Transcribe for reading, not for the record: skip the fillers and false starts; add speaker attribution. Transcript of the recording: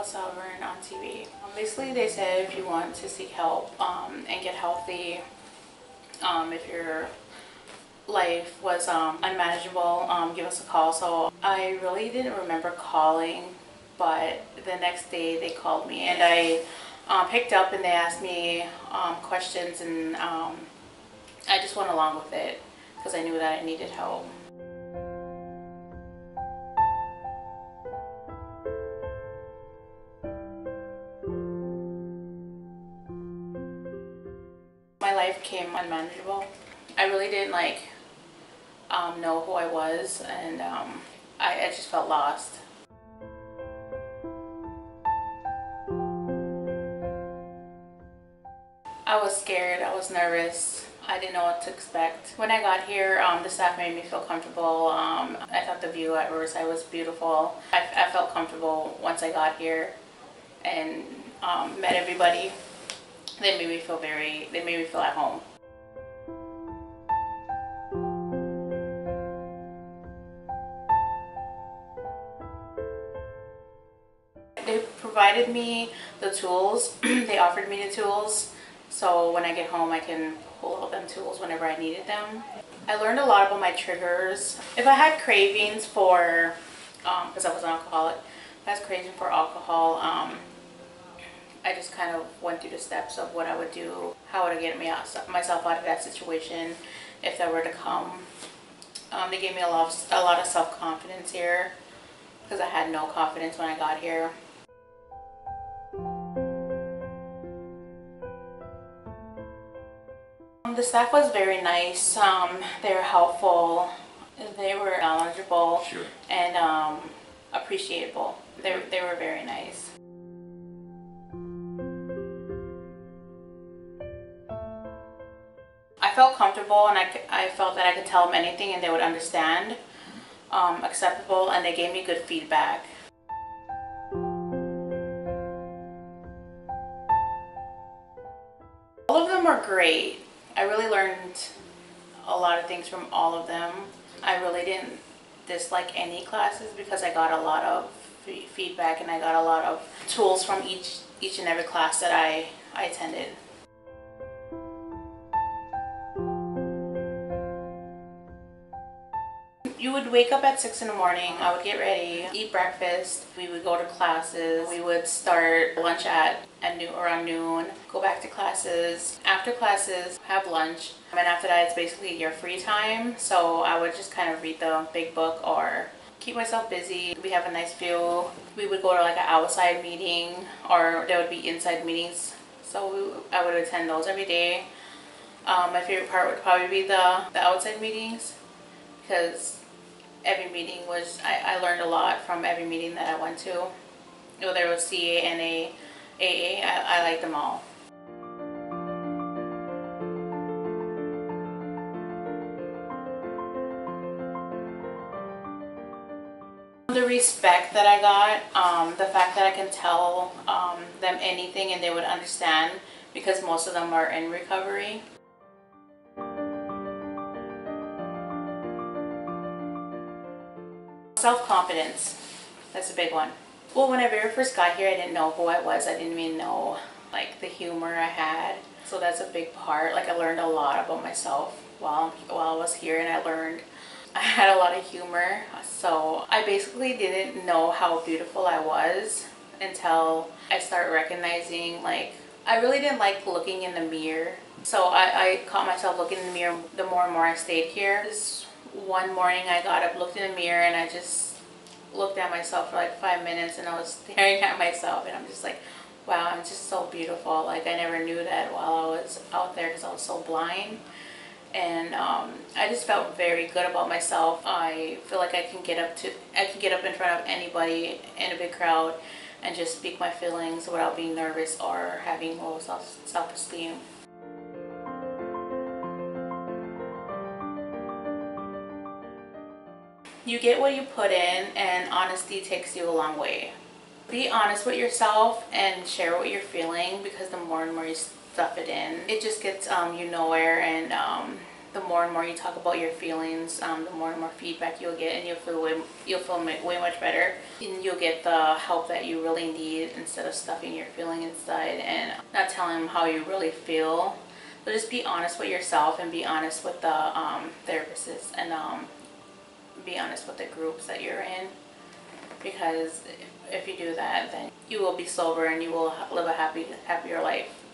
Speaker 1: Sovereign on TV. Basically, they said if you want to seek help and get healthy, if your life was unmanageable, give us a call. So I really didn't remember calling, but the next day they called me and I picked up and they asked me questions, and I just went along with it because I knew that I needed help. My life became unmanageable. I really didn't know who I was, and I just felt lost. I was scared, I was nervous, I didn't know what to expect. When I got here, the staff made me feel comfortable. I thought the view at Riverside was beautiful. I felt comfortable once I got here and met everybody. They made me feel at home. They provided me the tools. They offered me the tools. So when I get home, I can pull out them tools whenever I needed them. I learned a lot about my triggers. If I had cravings for, because I was an alcoholic, if I had cravings for alcohol, I just kind of went through the steps of what I would do, how would I get myself out of that situation if that were to come. They gave me a lot of self-confidence here because I had no confidence when I got here. The staff was very nice. They were helpful. They were knowledgeable.
Speaker 2: Sure.
Speaker 1: And appreciable. They were very nice. I felt comfortable, and I felt that I could tell them anything and they would understand. Acceptable, and they gave me good feedback. All of them were great. I really learned a lot of things from all of them. I really didn't dislike any classes because I got a lot of feedback and I got a lot of tools from each and every class that I attended. You would wake up at 6 in the morning. I would get ready, eat breakfast. We would go to classes. We would start lunch at around noon, go back to classes. After classes, have lunch. And after that, it's basically your free time. So I would just kind of read the big book or keep myself busy. We have a nice view. We would go to like an outside meeting, or there would be inside meetings. So I would attend those every day. My favorite part would probably be the outside meetings, because every meeting was, I learned a lot from every meeting that I went to. Whether it was CA, NA, AA, I liked them all. The respect that I got, the fact that I can tell them anything and they would understand, because most of them are in recovery. Self-confidence, that's a big one. Well, when I very first got here, I didn't know who I was. I didn't even know like the humor I had. So that's a big part. Like, I learned a lot about myself while I was here, and I had a lot of humor. So I basically didn't know how beautiful I was until I started recognizing, like, I really didn't like looking in the mirror. So I caught myself looking in the mirror the more and more I stayed here. One morning I got up, looked in the mirror, and I just looked at myself for like 5 minutes, and I was staring at myself, and I'm just like, wow, I'm just so beautiful. Like, I never knew that while I was out there because I was so blind. And I just felt very good about myself. I feel like I can get up in front of anybody in a big crowd and just speak my feelings without being nervous or having low self-esteem. You get what you put in, and honesty takes you a long way. Be honest with yourself and share what you're feeling, because the more and more you stuff it in, it just gets you nowhere, and the more and more you talk about your feelings, the more and more feedback you'll get, and you'll feel way much better, and you'll get the help that you really need instead of stuffing your feeling inside and not telling them how you really feel. So just be honest with yourself and be honest with the therapists, and be honest with the groups that you're in, because if you do that, then you will be sober and you will live a happier life.